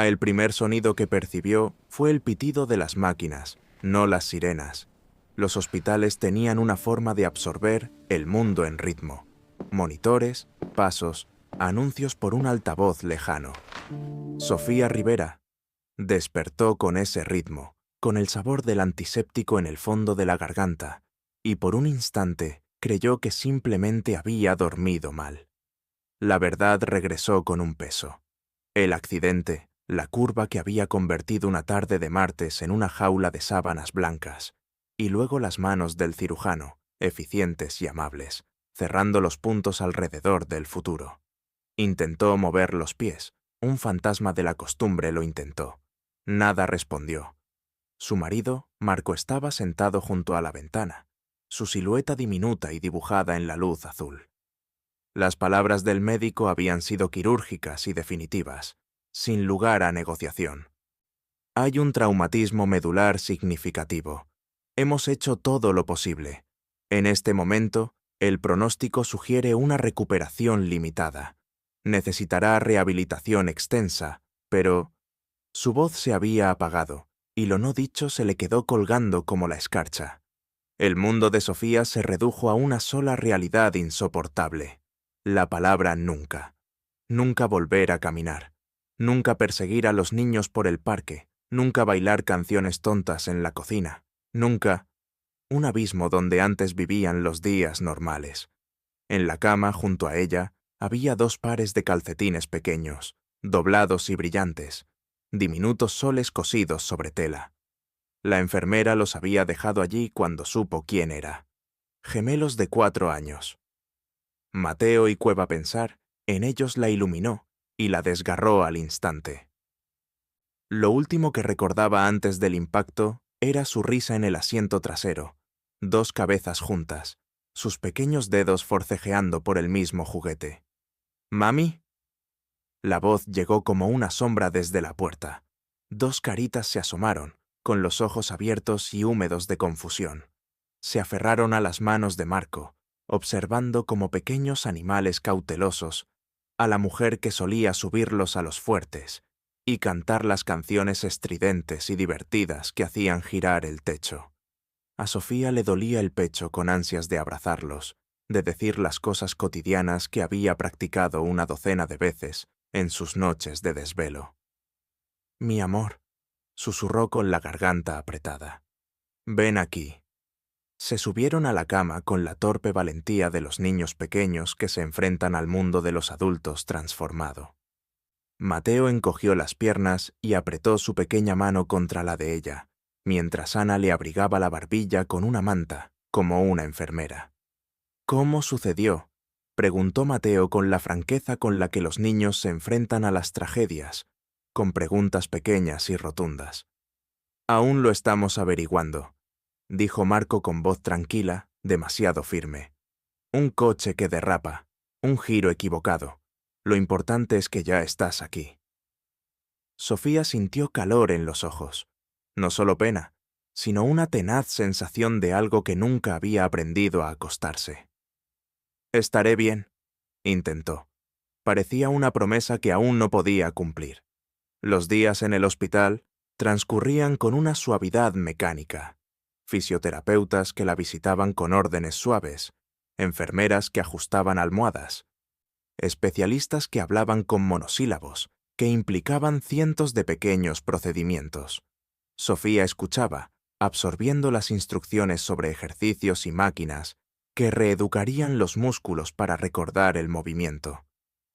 El primer sonido que percibió fue el pitido de las máquinas, no las sirenas. Los hospitales tenían una forma de absorber el mundo en ritmo. Monitores, pasos, anuncios por un altavoz lejano. Sofía Rivera despertó con ese ritmo, con el sabor del antiséptico en el fondo de la garganta, y por un instante creyó que simplemente había dormido mal. La verdad regresó con un peso. El accidente, la curva que había convertido una tarde de martes en una jaula de sábanas blancas, y luego las manos del cirujano, eficientes y amables, cerrando los puntos alrededor del futuro. Intentó mover los pies. Un fantasma de la costumbre lo intentó. Nada respondió. Su marido, Marco, estaba sentado junto a la ventana, su silueta diminuta y dibujada en la luz azul. Las palabras del médico habían sido quirúrgicas y definitivas, sin lugar a negociación. Hay un traumatismo medular significativo. Hemos hecho todo lo posible. En este momento, el pronóstico sugiere una recuperación limitada. Necesitará rehabilitación extensa, pero... Su voz se había apagado, y lo no dicho se le quedó colgando como la escarcha. El mundo de Sofía se redujo a una sola realidad insoportable. La palabra nunca. Nunca volver a caminar. Nunca perseguir a los niños por el parque. Nunca bailar canciones tontas en la cocina. Nunca... Un abismo donde antes vivían los días normales. En la cama, junto a ella, había 2 pares de calcetines pequeños, doblados y brillantes, diminutos soles cosidos sobre tela. La enfermera los había dejado allí cuando supo quién era. Gemelos de 4 años. Mateo y Cueva pensar, en ellos la iluminó y la desgarró al instante. Lo último que recordaba antes del impacto era su risa en el asiento trasero, 2 cabezas juntas, sus pequeños dedos forcejeando por el mismo juguete. «¿Mami?» La voz llegó como una sombra desde la puerta. 2 caritas se asomaron, con los ojos abiertos y húmedos de confusión. Se aferraron a las manos de Marco, observando como pequeños animales cautelosos a la mujer que solía subirlos a los fuertes y cantar las canciones estridentes y divertidas que hacían girar el techo. A Sofía le dolía el pecho con ansias de abrazarlos, de decir las cosas cotidianas que había practicado una docena de veces en sus noches de desvelo. «Mi amor», susurró con la garganta apretada. «Ven aquí». Se subieron a la cama con la torpe valentía de los niños pequeños que se enfrentan al mundo de los adultos transformado. Mateo encogió las piernas y apretó su pequeña mano contra la de ella, mientras Ana le abrigaba la barbilla con una manta, como una enfermera. «¿Cómo sucedió?», preguntó Mateo con la franqueza con la que los niños se enfrentan a las tragedias, con preguntas pequeñas y rotundas. «Aún lo estamos averiguando», dijo Marco con voz tranquila, demasiado firme. «Un coche que derrapa, un giro equivocado. Lo importante es que ya estás aquí». Sofía sintió calor en los ojos. No solo pena, sino una tenaz sensación de algo que nunca había aprendido a acostarse. «Estaré bien», intentó. Parecía una promesa que aún no podía cumplir. Los días en el hospital transcurrían con una suavidad mecánica. Fisioterapeutas que la visitaban con órdenes suaves, enfermeras que ajustaban almohadas, especialistas que hablaban con monosílabos, que implicaban cientos de pequeños procedimientos. Sofía escuchaba, absorbiendo las instrucciones sobre ejercicios y máquinas que reeducarían los músculos para recordar el movimiento.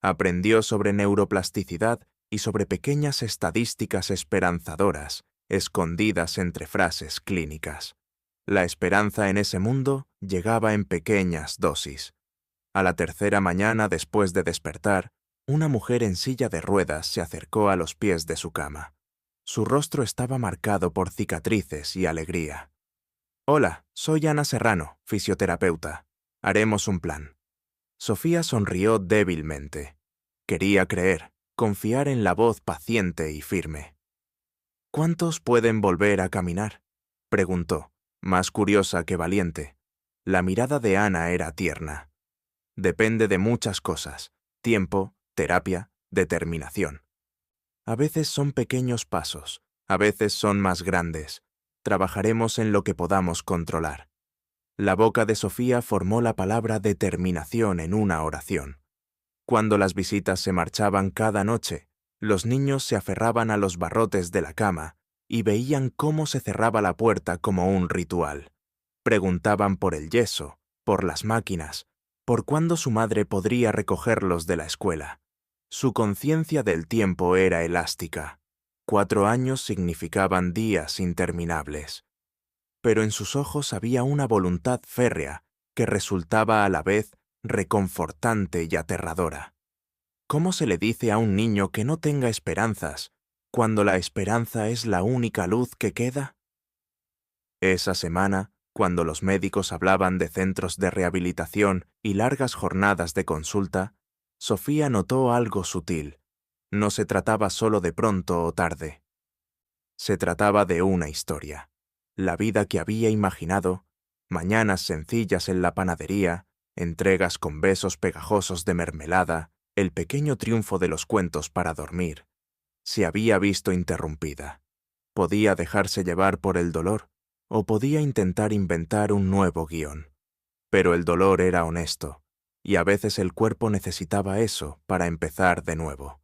Aprendió sobre neuroplasticidad y sobre pequeñas estadísticas esperanzadoras, escondidas entre frases clínicas. La esperanza en ese mundo llegaba en pequeñas dosis. A la 3ª mañana después de despertar, una mujer en silla de ruedas se acercó a los pies de su cama. Su rostro estaba marcado por cicatrices y alegría. «Hola, soy Ana Serrano, fisioterapeuta. Haremos un plan». Sofía sonrió débilmente. Quería creer, confiar en la voz paciente y firme. «¿Cuántos pueden volver a caminar?», preguntó, más curiosa que valiente. La mirada de Ana era tierna. «Depende de muchas cosas: tiempo, terapia, determinación». A veces son pequeños pasos, a veces son más grandes. Trabajaremos en lo que podamos controlar. La boca de Sofía formó la palabra determinación en una oración. Cuando las visitas se marchaban cada noche, los niños se aferraban a los barrotes de la cama y veían cómo se cerraba la puerta como un ritual. Preguntaban por el yeso, por las máquinas, por cuándo su madre podría recogerlos de la escuela. Su conciencia del tiempo era elástica. 4 años significaban días interminables. Pero en sus ojos había una voluntad férrea que resultaba a la vez reconfortante y aterradora. ¿Cómo se le dice a un niño que no tenga esperanzas cuando la esperanza es la única luz que queda? Esa semana, cuando los médicos hablaban de centros de rehabilitación y largas jornadas de consulta, Sofía notó algo sutil. No se trataba solo de pronto o tarde. Se trataba de una historia. La vida que había imaginado, mañanas sencillas en la panadería, entregas con besos pegajosos de mermelada, el pequeño triunfo de los cuentos para dormir, se había visto interrumpida. Podía dejarse llevar por el dolor, o podía intentar inventar un nuevo guión. Pero el dolor era honesto, y a veces el cuerpo necesitaba eso para empezar de nuevo.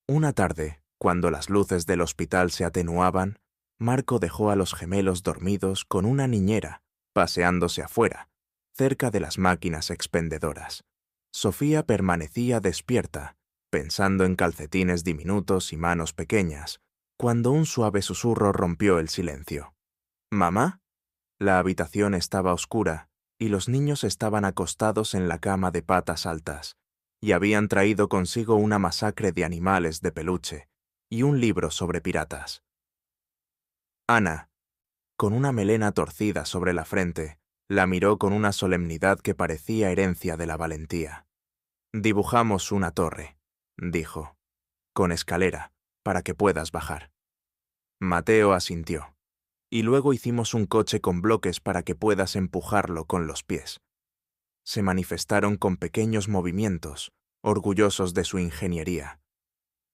Una tarde, cuando las luces del hospital se atenuaban, Marco dejó a los gemelos dormidos con una niñera, paseándose afuera, cerca de las máquinas expendedoras. Sofía permanecía despierta, pensando en calcetines diminutos y manos pequeñas, cuando un suave susurro rompió el silencio. ¿Mamá? La habitación estaba oscura y los niños estaban acostados en la cama de patas altas, y habían traído consigo una masacre de animales de peluche y un libro sobre piratas. Ana, con una melena torcida sobre la frente, la miró con una solemnidad que parecía herencia de la valentía. «Dibujamos una torre», dijo, «con escalera, para que puedas bajar». Mateo asintió. «Y luego hicimos un coche con bloques para que puedas empujarlo con los pies». Se manifestaron con pequeños movimientos, orgullosos de su ingeniería.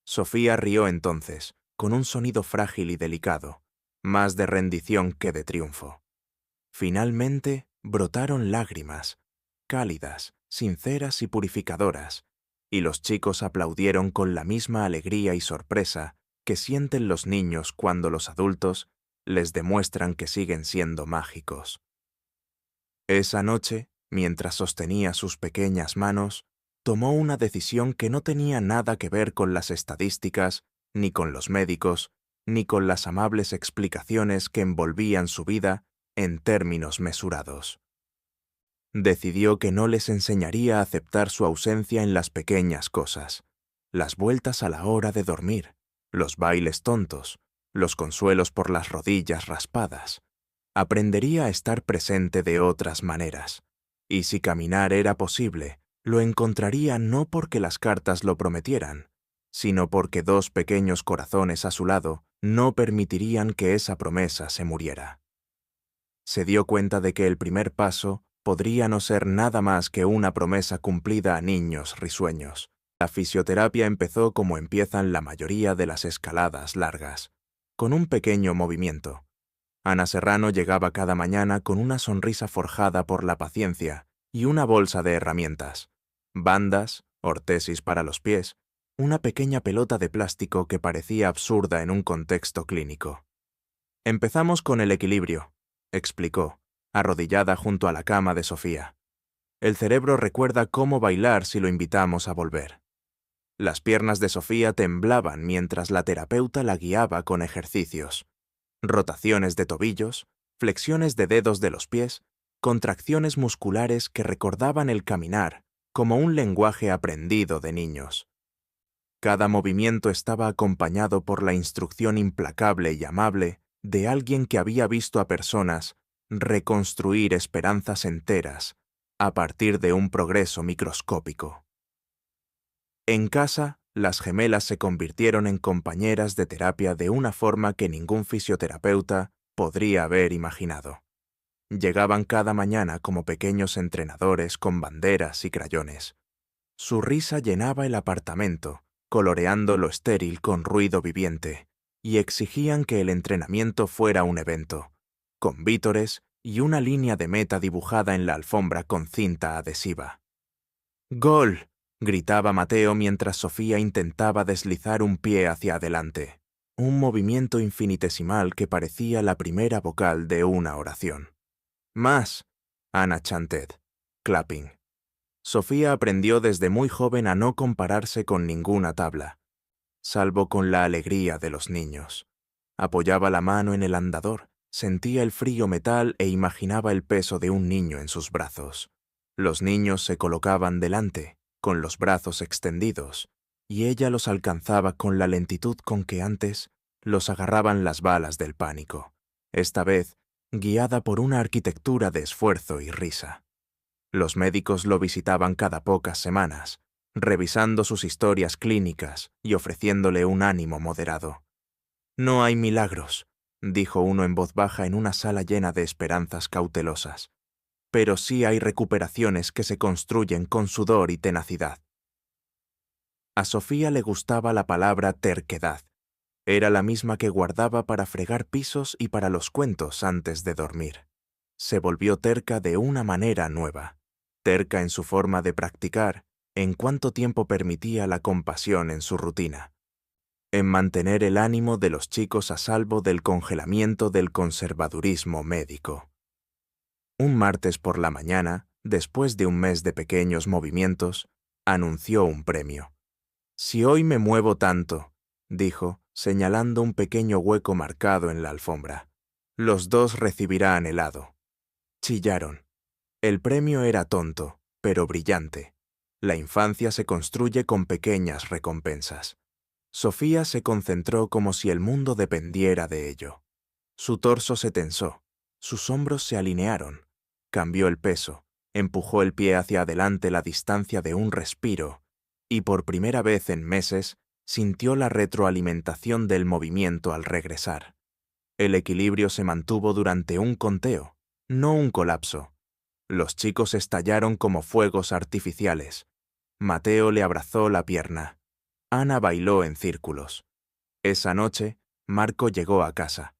Sofía rió entonces, con un sonido frágil y delicado, más de rendición que de triunfo. Finalmente brotaron lágrimas, cálidas, sinceras y purificadoras, y los chicos aplaudieron con la misma alegría y sorpresa que sienten los niños cuando los adultos les demuestran que siguen siendo mágicos. Esa noche, mientras sostenía sus pequeñas manos, tomó una decisión que no tenía nada que ver con las estadísticas, ni con los médicos, ni con las amables explicaciones que envolvían su vida en términos mesurados. Decidió que no les enseñaría a aceptar su ausencia en las pequeñas cosas, las vueltas a la hora de dormir, los bailes tontos, los consuelos por las rodillas raspadas. Aprendería a estar presente de otras maneras, y si caminar era posible, lo encontraría no porque las cartas lo prometieran, sino porque 2 pequeños corazones a su lado no permitirían que esa promesa se muriera. Se dio cuenta de que el primer paso podría no ser nada más que una promesa cumplida a niños risueños. La fisioterapia empezó como empiezan la mayoría de las escaladas largas, con un pequeño movimiento. Ana Serrano llegaba cada mañana con una sonrisa forjada por la paciencia y una bolsa de herramientas, bandas, ortesis para los pies, una pequeña pelota de plástico que parecía absurda en un contexto clínico. «Empezamos con el equilibrio», explicó, arrodillada junto a la cama de Sofía. «El cerebro recuerda cómo bailar si lo invitamos a volver». Las piernas de Sofía temblaban mientras la terapeuta la guiaba con ejercicios. Rotaciones de tobillos, flexiones de dedos de los pies, contracciones musculares que recordaban el caminar como un lenguaje aprendido de niños. Cada movimiento estaba acompañado por la instrucción implacable y amable de alguien que había visto a personas reconstruir esperanzas enteras a partir de un progreso microscópico. En casa, las gemelas se convirtieron en compañeras de terapia de una forma que ningún fisioterapeuta podría haber imaginado. Llegaban cada mañana como pequeños entrenadores con banderas y crayones. Su risa llenaba el apartamento, coloreando lo estéril con ruido viviente, y exigían que el entrenamiento fuera un evento, con vítores y una línea de meta dibujada en la alfombra con cinta adhesiva. ¡Gol!, gritaba Mateo mientras Sofía intentaba deslizar un pie hacia adelante, un movimiento infinitesimal que parecía la primera vocal de una oración. «Más», Anna chanted, clapping. Sofía aprendió desde muy joven a no compararse con ninguna tabla, salvo con la alegría de los niños. Apoyaba la mano en el andador, sentía el frío metal e imaginaba el peso de un niño en sus brazos. Los niños se colocaban delante, con los brazos extendidos, y ella los alcanzaba con la lentitud con que antes los agarraban las balas del pánico, esta vez guiada por una arquitectura de esfuerzo y risa. Los médicos lo visitaban cada pocas semanas, revisando sus historias clínicas y ofreciéndole un ánimo moderado. «No hay milagros», dijo uno en voz baja en una sala llena de esperanzas cautelosas, «pero sí hay recuperaciones que se construyen con sudor y tenacidad». A Sofía le gustaba la palabra terquedad. Era la misma que guardaba para fregar pisos y para los cuentos antes de dormir. Se volvió terca de una manera nueva, terca en su forma de practicar, en cuánto tiempo permitía la compasión en su rutina, en mantener el ánimo de los chicos a salvo del congelamiento del conservadurismo médico. Un martes por la mañana, después de un mes de pequeños movimientos, anunció un premio. «Si hoy me muevo tanto», dijo, señalando un pequeño hueco marcado en la alfombra, «los dos recibirán helado». Chillaron. El premio era tonto, pero brillante. La infancia se construye con pequeñas recompensas. Sofía se concentró como si el mundo dependiera de ello. Su torso se tensó, sus hombros se alinearon, cambió el peso, empujó el pie hacia adelante la distancia de un respiro, y por primera vez en meses sintió la retroalimentación del movimiento al regresar. El equilibrio se mantuvo durante un conteo, no un colapso. Los chicos estallaron como fuegos artificiales. Mateo le abrazó la pierna. Ana bailó en círculos. Esa noche, Marco llegó a casa,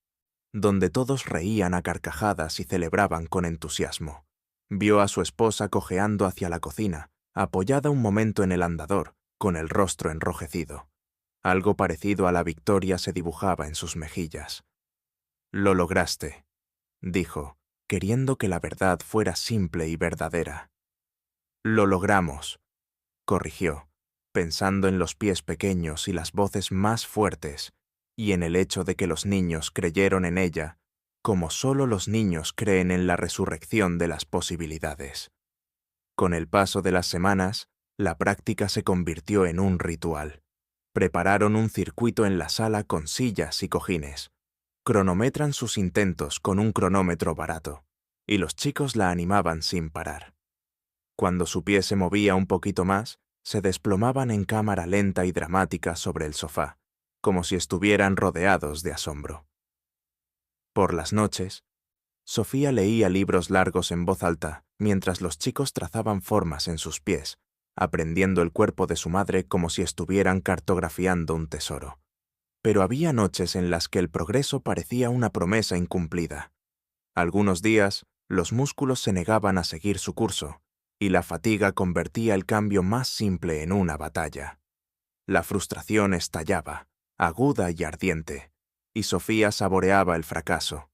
donde todos reían a carcajadas y celebraban con entusiasmo. Vio a su esposa cojeando hacia la cocina, apoyada un momento en el andador, con el rostro enrojecido. Algo parecido a la victoria se dibujaba en sus mejillas. «Lo lograste», dijo, queriendo que la verdad fuera simple y verdadera. «Lo logramos», corrigió, pensando en los pies pequeños y las voces más fuertes, y en el hecho de que los niños creyeron en ella, como solo los niños creen en la resurrección de las posibilidades. Con el paso de las semanas, la práctica se convirtió en un ritual. Prepararon un circuito en la sala con sillas y cojines. Cronometran sus intentos con un cronómetro barato, y los chicos la animaban sin parar. Cuando su pie se movía un poquito más, se desplomaban en cámara lenta y dramática sobre el sofá, como si estuvieran rodeados de asombro. Por las noches, Sofía leía libros largos en voz alta mientras los chicos trazaban formas en sus pies, aprendiendo el cuerpo de su madre como si estuvieran cartografiando un tesoro. Pero había noches en las que el progreso parecía una promesa incumplida. Algunos días, los músculos se negaban a seguir su curso, y la fatiga convertía el cambio más simple en una batalla. La frustración estallaba, aguda y ardiente, y Sofía saboreaba el fracaso.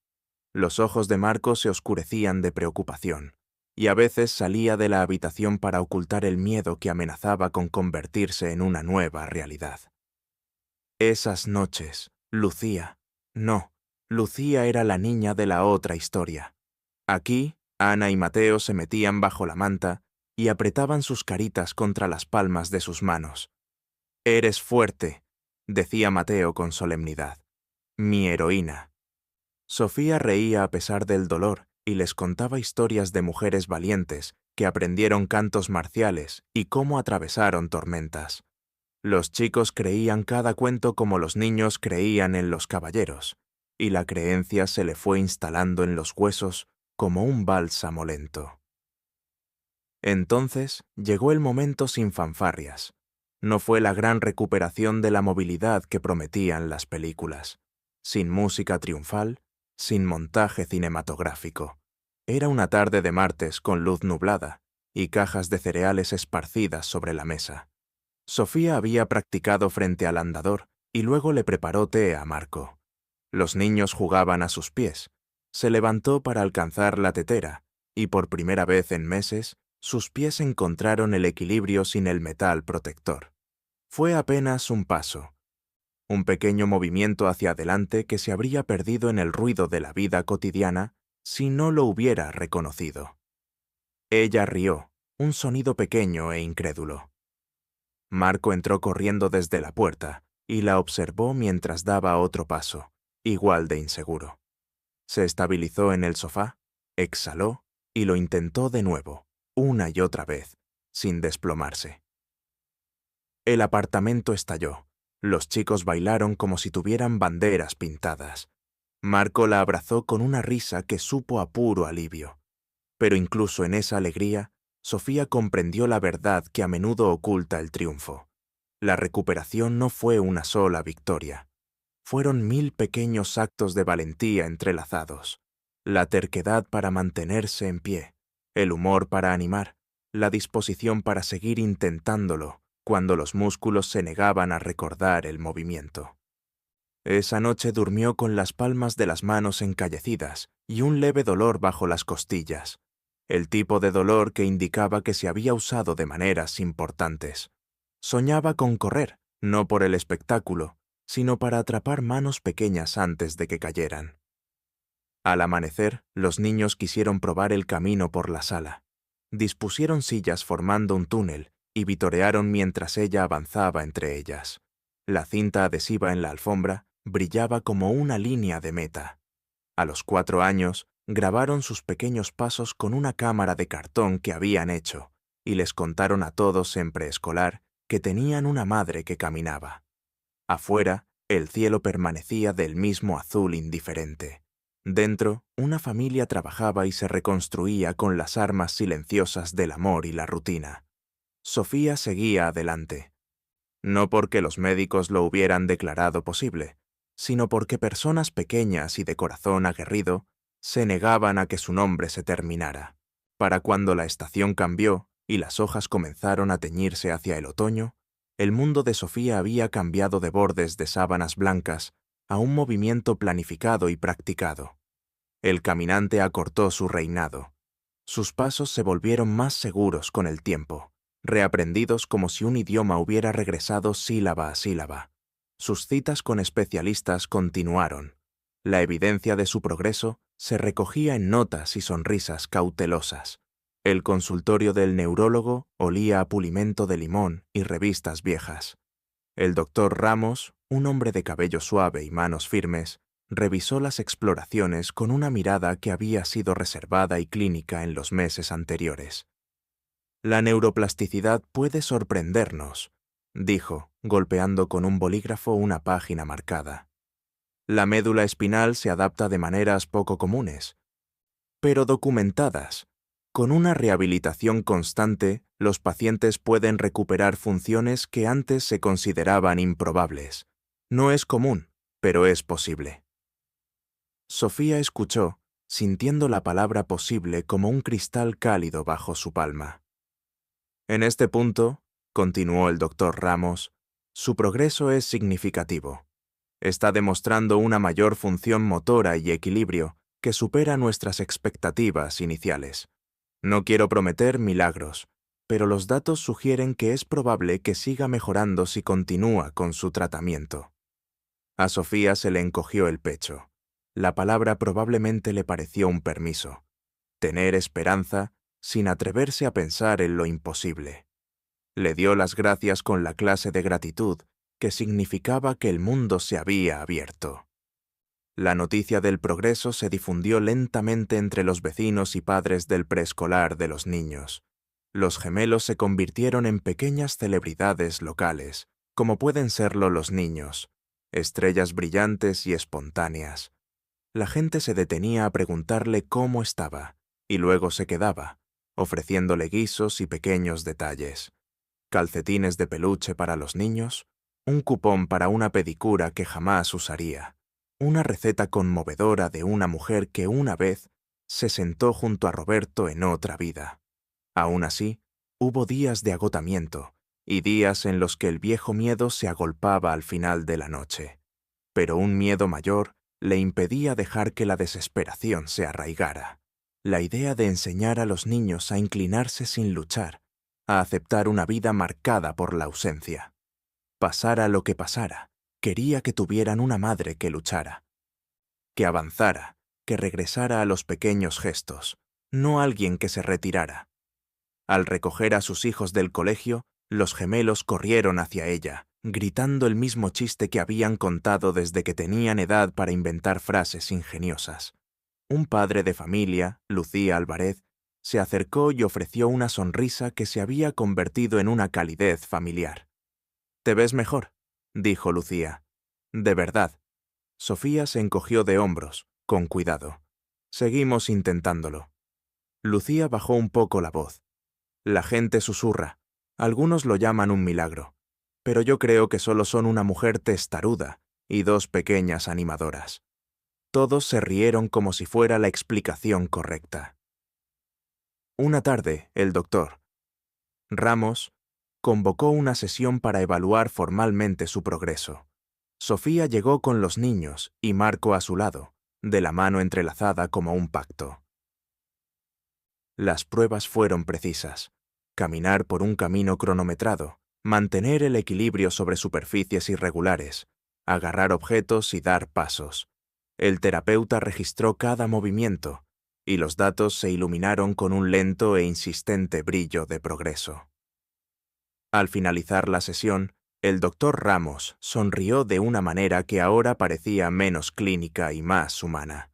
Los ojos de Marco se oscurecían de preocupación, y a veces salía de la habitación para ocultar el miedo que amenazaba con convertirse en una nueva realidad. Esas noches, Lucía era la niña de la otra historia. Aquí, Ana y Mateo se metían bajo la manta y apretaban sus caritas contra las palmas de sus manos. «Eres fuerte», decía Mateo con solemnidad. «Mi heroína». Sofía reía a pesar del dolor y les contaba historias de mujeres valientes que aprendieron cantos marciales y cómo atravesaron tormentas. Los chicos creían cada cuento como los niños creían en los caballeros, y la creencia se le fue instalando en los huesos como un bálsamo lento. Entonces llegó el momento sin fanfarrias. No fue la gran recuperación de la movilidad que prometían las películas. Sin música triunfal, sin montaje cinematográfico. Era una tarde de martes con luz nublada y cajas de cereales esparcidas sobre la mesa. Sofía había practicado frente al andador y luego le preparó té a Marco. Los niños jugaban a sus pies. Se levantó para alcanzar la tetera y por primera vez en meses, sus pies encontraron el equilibrio sin el metal protector. Fue apenas un paso, un pequeño movimiento hacia adelante que se habría perdido en el ruido de la vida cotidiana si no lo hubiera reconocido. Ella rió, un sonido pequeño e incrédulo. Marco entró corriendo desde la puerta y la observó mientras daba otro paso, igual de inseguro. Se estabilizó en el sofá, exhaló y lo intentó de nuevo, una y otra vez, sin desplomarse. El apartamento estalló. Los chicos bailaron como si tuvieran banderas pintadas. Marco la abrazó con una risa que supo a puro alivio. Pero incluso en esa alegría, Sofía comprendió la verdad que a menudo oculta el triunfo. La recuperación no fue una sola victoria. Fueron 1000 pequeños actos de valentía entrelazados. La terquedad para mantenerse en pie, el humor para animar, la disposición para seguir intentándolo cuando los músculos se negaban a recordar el movimiento. Esa noche durmió con las palmas de las manos encallecidas y un leve dolor bajo las costillas, el tipo de dolor que indicaba que se había usado de maneras importantes. Soñaba con correr, no por el espectáculo, sino para atrapar manos pequeñas antes de que cayeran. Al amanecer, los niños quisieron probar el camino por la sala. Dispusieron sillas formando un túnel y vitorearon mientras ella avanzaba entre ellas. La cinta adhesiva en la alfombra brillaba como una línea de meta. A los 4 años, grabaron sus pequeños pasos con una cámara de cartón que habían hecho y les contaron a todos en preescolar que tenían una madre que caminaba. Afuera, el cielo permanecía del mismo azul indiferente. Dentro, una familia trabajaba y se reconstruía con las armas silenciosas del amor y la rutina. Sofía seguía adelante. No porque los médicos lo hubieran declarado posible, sino porque personas pequeñas y de corazón aguerrido se negaban a que su nombre se terminara. Para cuando la estación cambió y las hojas comenzaron a teñirse hacia el otoño, el mundo de Sofía había cambiado de bordes de sábanas blancas a un movimiento planificado y practicado. El caminante acortó su reinado. Sus pasos se volvieron más seguros con el tiempo, reaprendidos como si un idioma hubiera regresado sílaba a sílaba. Sus citas con especialistas continuaron. La evidencia de su progreso se recogía en notas y sonrisas cautelosas. El consultorio del neurólogo olía a pulimento de limón y revistas viejas. El doctor Ramos, un hombre de cabello suave y manos firmes, revisó las exploraciones con una mirada que había sido reservada y clínica en los meses anteriores. La neuroplasticidad puede sorprendernos, dijo, golpeando con un bolígrafo una página marcada. La médula espinal se adapta de maneras poco comunes, pero documentadas. Con una rehabilitación constante, los pacientes pueden recuperar funciones que antes se consideraban improbables. No es común, pero es posible. Sofía escuchó, sintiendo la palabra posible como un cristal cálido bajo su palma. En este punto, continuó el doctor Ramos, su progreso es significativo. Está demostrando una mayor función motora y equilibrio que supera nuestras expectativas iniciales. No quiero prometer milagros, pero los datos sugieren que es probable que siga mejorando si continúa con su tratamiento. A Sofía se le encogió el pecho. La palabra probablemente le pareció un permiso. Tener esperanza sin atreverse a pensar en lo imposible. Le dio las gracias con la clase de gratitud que significaba que el mundo se había abierto. La noticia del progreso se difundió lentamente entre los vecinos y padres del preescolar de los niños. Los gemelos se convirtieron en pequeñas celebridades locales, como pueden serlo los niños, estrellas brillantes y espontáneas. La gente se detenía a preguntarle cómo estaba, y luego se quedaba, ofreciéndole guisos y pequeños detalles. calcetines de peluche para los niños, un cupón para una pedicura que jamás usaría, una receta conmovedora de una mujer que una vez se sentó junto a Roberto en otra vida. Aún así, hubo días de agotamiento y días en los que el viejo miedo se agolpaba al final de la noche. Pero un miedo mayor le impedía dejar que la desesperación se arraigara. La idea de enseñar a los niños a inclinarse sin luchar, a aceptar una vida marcada por la ausencia. Pasara lo que pasara, quería que tuvieran una madre que luchara, que avanzara, que regresara a los pequeños gestos, no alguien que se retirara. Al recoger a sus hijos del colegio, los gemelos corrieron hacia ella, gritando el mismo chiste que habían contado desde que tenían edad para inventar frases ingeniosas. Un padre de familia, Lucía Álvarez, se acercó y ofreció una sonrisa que se había convertido en una calidez familiar. «¿Te ves mejor?», dijo Lucía. «De verdad». Sofía se encogió de hombros, con cuidado. «Seguimos intentándolo». Lucía bajó un poco la voz. «La gente susurra. Algunos lo llaman un milagro. Pero yo creo que solo son una mujer testaruda y dos pequeñas animadoras». Todos se rieron como si fuera la explicación correcta. Una tarde, el doctor Ramos convocó una sesión para evaluar formalmente su progreso. Sofía llegó con los niños y Marco a su lado, de la mano entrelazada como un pacto. Las pruebas fueron precisas. Caminar por un camino cronometrado, mantener el equilibrio sobre superficies irregulares, agarrar objetos y dar pasos. El terapeuta registró cada movimiento, y los datos se iluminaron con un lento e insistente brillo de progreso. Al finalizar la sesión, el doctor Ramos sonrió de una manera que ahora parecía menos clínica y más humana.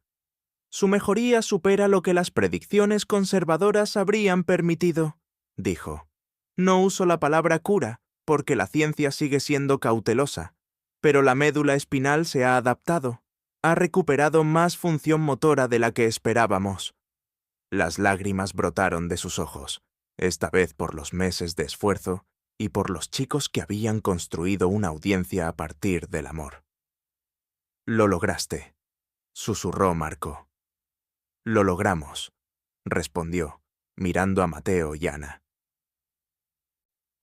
«Su mejoría supera lo que las predicciones conservadoras habrían permitido», dijo. «No uso la palabra cura, porque la ciencia sigue siendo cautelosa, pero la médula espinal se ha adaptado. Ha recuperado más función motora de la que esperábamos». Las lágrimas brotaron de sus ojos, esta vez por los meses de esfuerzo y por los chicos que habían construido una audiencia a partir del amor. «Lo lograste», susurró Marco. «Lo logramos», respondió, mirando a Mateo y Ana.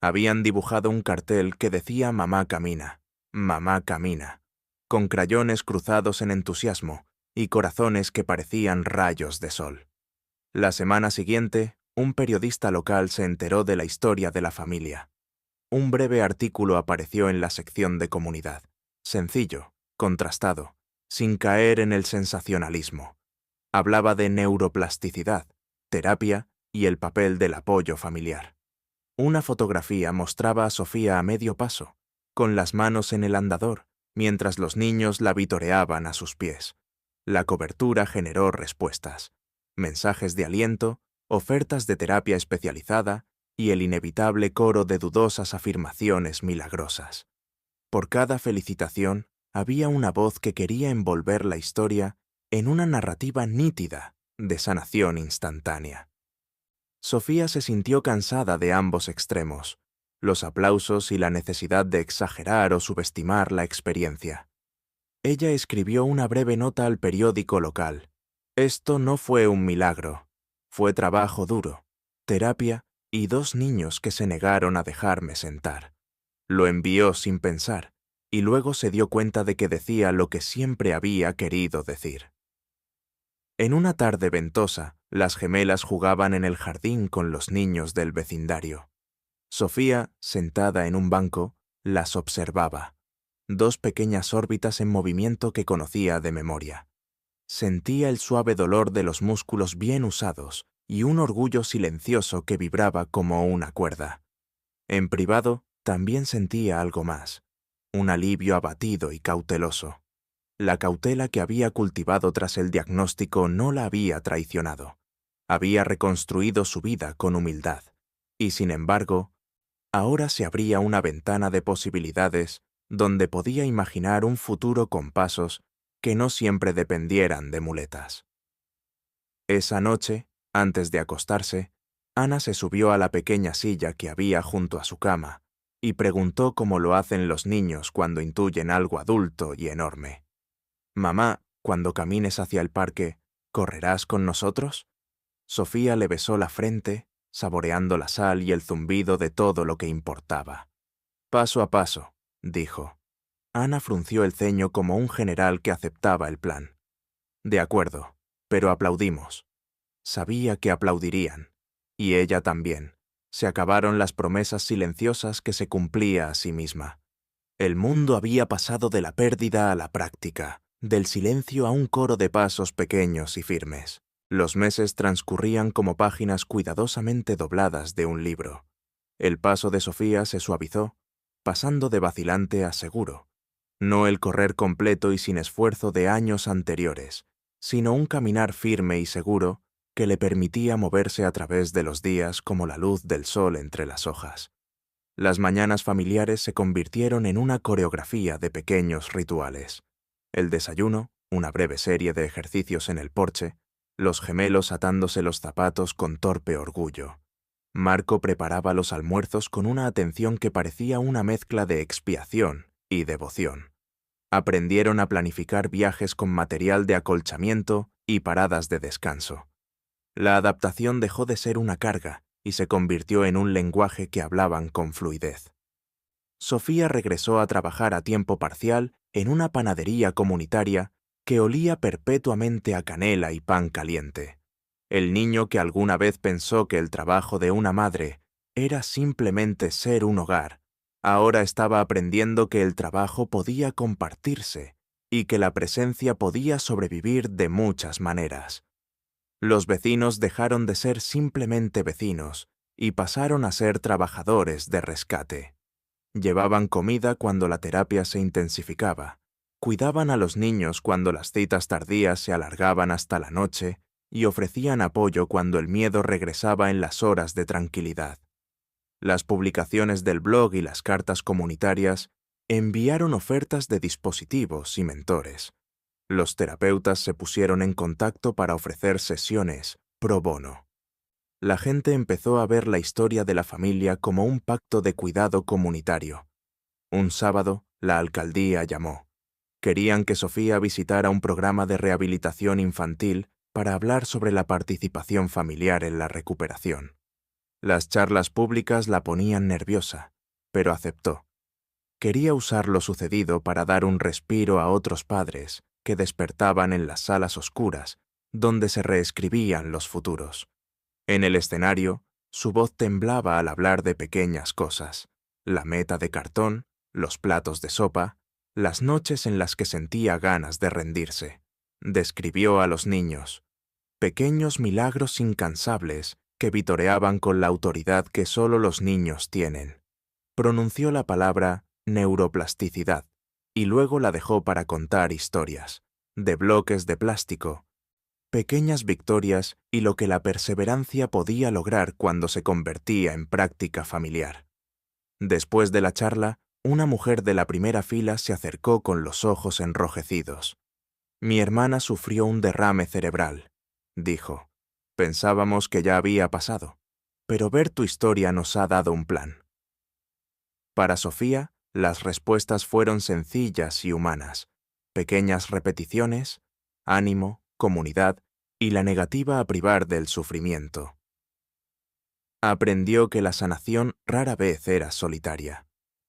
Habían dibujado un cartel que decía «Mamá camina», con crayones cruzados en entusiasmo y corazones que parecían rayos de sol. La semana siguiente, un periodista local se enteró de la historia de la familia. Un breve artículo apareció en la sección de comunidad, sencillo, contrastado, sin caer en el sensacionalismo. Hablaba de neuroplasticidad, terapia y el papel del apoyo familiar. Una fotografía mostraba a Sofía a medio paso, con las manos en el andador, mientras los niños la vitoreaban a sus pies. La cobertura generó respuestas, mensajes de aliento, ofertas de terapia especializada y el inevitable coro de dudosas afirmaciones milagrosas. Por cada felicitación había una voz que quería envolver la historia en una narrativa nítida de sanación instantánea. Sofía se sintió cansada de ambos extremos, los aplausos y la necesidad de exagerar o subestimar la experiencia. Ella escribió una breve nota al periódico local. «Esto no fue un milagro, fue trabajo duro, terapia y dos niños que se negaron a dejarme sentar». Lo envió sin pensar, y luego se dio cuenta de que decía lo que siempre había querido decir. En una tarde ventosa, las gemelas jugaban en el jardín con los niños del vecindario. Sofía, sentada en un banco, las observaba. Dos pequeñas órbitas en movimiento que conocía de memoria. Sentía el suave dolor de los músculos bien usados y un orgullo silencioso que vibraba como una cuerda. En privado, también sentía algo más, un alivio abatido y cauteloso. La cautela que había cultivado tras el diagnóstico no la había traicionado. Había reconstruido su vida con humildad, y sin embargo, ahora se abría una ventana de posibilidades donde podía imaginar un futuro con pasos que no siempre dependieran de muletas. Esa noche, antes de acostarse, Ana se subió a la pequeña silla que había junto a su cama y preguntó cómo lo hacen los niños cuando intuyen algo adulto y enorme. «Mamá, cuando camines hacia el parque, ¿correrás con nosotros?» Sofía le besó la frente, saboreando la sal y el zumbido de todo lo que importaba. «Paso a paso», dijo. Ana frunció el ceño como un general que aceptaba el plan. «De acuerdo, pero aplaudimos». Sabía que aplaudirían. Y ella también. Se acabaron las promesas silenciosas que se cumplía a sí misma. El mundo había pasado de la pérdida a la práctica, del silencio a un coro de pasos pequeños y firmes. Los meses transcurrían como páginas cuidadosamente dobladas de un libro. El paso de Sofía se suavizó, pasando de vacilante a seguro. No el correr completo y sin esfuerzo de años anteriores, sino un caminar firme y seguro que le permitía moverse a través de los días como la luz del sol entre las hojas. Las mañanas familiares se convirtieron en una coreografía de pequeños rituales. El desayuno, una breve serie de ejercicios en el porche, los gemelos atándose los zapatos con torpe orgullo. Marco preparaba los almuerzos con una atención que parecía una mezcla de expiación y devoción. Aprendieron a planificar viajes con material de acolchamiento y paradas de descanso. La adaptación dejó de ser una carga y se convirtió en un lenguaje que hablaban con fluidez. Sofía regresó a trabajar a tiempo parcial en una panadería comunitaria que olía perpetuamente a canela y pan caliente. El niño que alguna vez pensó que el trabajo de una madre era simplemente ser un hogar, ahora estaba aprendiendo que el trabajo podía compartirse y que la presencia podía sobrevivir de muchas maneras. Los vecinos dejaron de ser simplemente vecinos y pasaron a ser trabajadores de rescate. Llevaban comida cuando la terapia se intensificaba, cuidaban a los niños cuando las citas tardías se alargaban hasta la noche y ofrecían apoyo cuando el miedo regresaba en las horas de tranquilidad. Las publicaciones del blog y las cartas comunitarias enviaron ofertas de dispositivos y mentores. Los terapeutas se pusieron en contacto para ofrecer sesiones pro bono. La gente empezó a ver la historia de la familia como un pacto de cuidado comunitario. Un sábado, la alcaldía llamó. Querían que Sofía visitara un programa de rehabilitación infantil para hablar sobre la participación familiar en la recuperación. Las charlas públicas la ponían nerviosa, pero aceptó. Quería usar lo sucedido para dar un respiro a otros padres que despertaban en las salas oscuras, donde se reescribían los futuros. En el escenario, su voz temblaba al hablar de pequeñas cosas: la meta de cartón, los platos de sopa, las noches en las que sentía ganas de rendirse. Describió a los niños, pequeños milagros incansables que vitoreaban con la autoridad que solo los niños tienen. Pronunció la palabra neuroplasticidad y luego la dejó para contar historias, de bloques de plástico, pequeñas victorias y lo que la perseverancia podía lograr cuando se convertía en práctica familiar. Después de la charla, una mujer de la primera fila se acercó con los ojos enrojecidos. «Mi hermana sufrió un derrame cerebral», dijo. «Pensábamos que ya había pasado, pero ver tu historia nos ha dado un plan». Para Sofía, las respuestas fueron sencillas y humanas: pequeñas repeticiones, ánimo, comunidad y la negativa a privar del sufrimiento. Aprendió que la sanación rara vez era solitaria.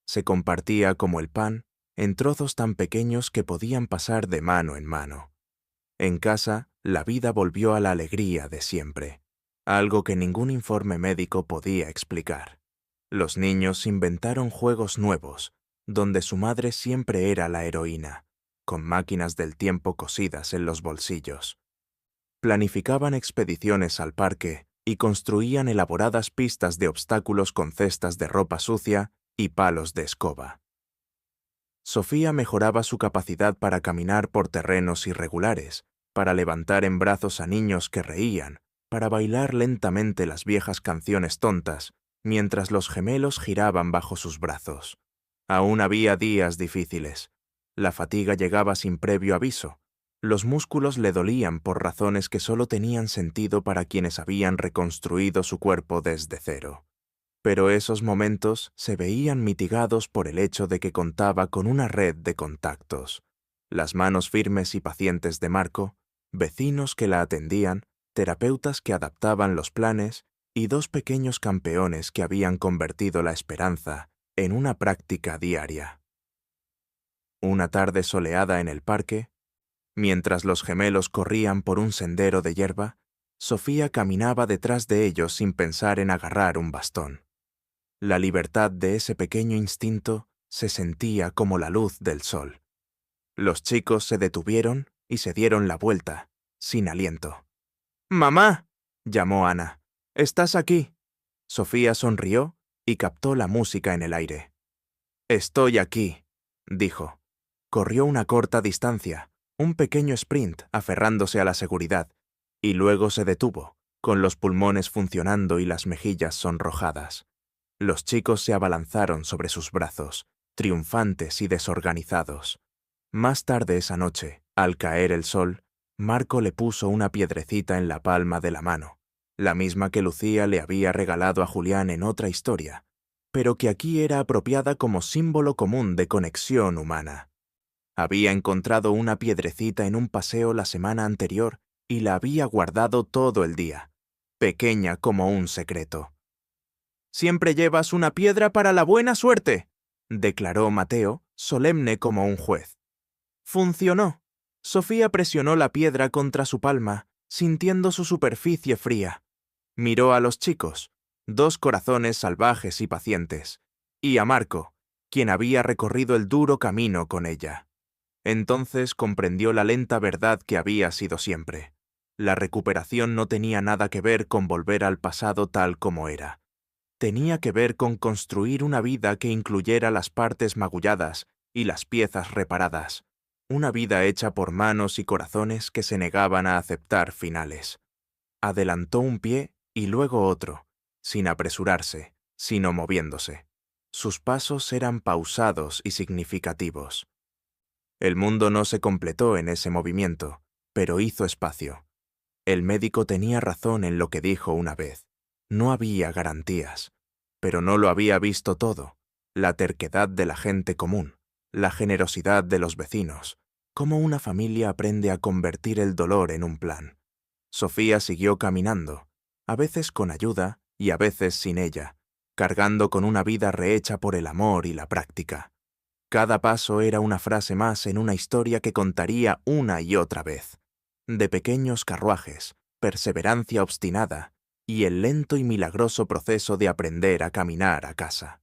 Se compartía como el pan, en trozos tan pequeños que podían pasar de mano en mano. En casa, la vida volvió a la alegría de siempre, algo que ningún informe médico podía explicar. Los niños inventaron juegos nuevos, donde su madre siempre era la heroína, con máquinas del tiempo cosidas en los bolsillos. Planificaban expediciones al parque y construían elaboradas pistas de obstáculos con cestas de ropa sucia y palos de escoba. Sofía mejoraba su capacidad para caminar por terrenos irregulares, para levantar en brazos a niños que reían, para bailar lentamente las viejas canciones tontas, mientras los gemelos giraban bajo sus brazos. Aún había días difíciles. La fatiga llegaba sin previo aviso. Los músculos le dolían por razones que solo tenían sentido para quienes habían reconstruido su cuerpo desde cero. Pero esos momentos se veían mitigados por el hecho de que contaba con una red de contactos. Las manos firmes y pacientes de Marco, vecinos que la atendían, terapeutas que adaptaban los planes y dos pequeños campeones que habían convertido la esperanza en una práctica diaria. Una tarde soleada en el parque, mientras los gemelos corrían por un sendero de hierba, Sofía caminaba detrás de ellos sin pensar en agarrar un bastón. La libertad de ese pequeño instinto se sentía como la luz del sol. Los chicos se detuvieron y se dieron la vuelta, sin aliento. «¡Mamá!», llamó Ana. «¿Estás aquí?». Sofía sonrió y captó la música en el aire. «Estoy aquí», dijo. Corrió una corta distancia, un pequeño sprint aferrándose a la seguridad, y luego se detuvo, con los pulmones funcionando y las mejillas sonrojadas. Los chicos se abalanzaron sobre sus brazos, triunfantes y desorganizados. Más tarde esa noche, al caer el sol, Marco le puso una piedrecita en la palma de la mano, la misma que Lucía le había regalado a Julián en otra historia, pero que aquí era apropiada como símbolo común de conexión humana. Había encontrado una piedrecita en un paseo la semana anterior y la había guardado todo el día, pequeña como un secreto. «Siempre llevas una piedra para la buena suerte», declaró Mateo, solemne como un juez. Funcionó. Sofía presionó la piedra contra su palma, sintiendo su superficie fría. Miró a los chicos, dos corazones salvajes y pacientes, y a Marco, quien había recorrido el duro camino con ella. Entonces comprendió la lenta verdad que había sido siempre. La recuperación no tenía nada que ver con volver al pasado tal como era. Tenía que ver con construir una vida que incluyera las partes magulladas y las piezas reparadas. Una vida hecha por manos y corazones que se negaban a aceptar finales. Adelantó un pie y luego otro, sin apresurarse, sino moviéndose. Sus pasos eran pausados y significativos. El mundo no se completó en ese movimiento, pero hizo espacio. El médico tenía razón en lo que dijo una vez. No había garantías, pero no lo había visto todo. La terquedad de la gente común, la generosidad de los vecinos, cómo una familia aprende a convertir el dolor en un plan. Sofía siguió caminando, a veces con ayuda y a veces sin ella, cargando con una vida rehecha por el amor y la práctica. Cada paso era una frase más en una historia que contaría una y otra vez. De pequeños carruajes, perseverancia obstinada y el lento y milagroso proceso de aprender a caminar a casa.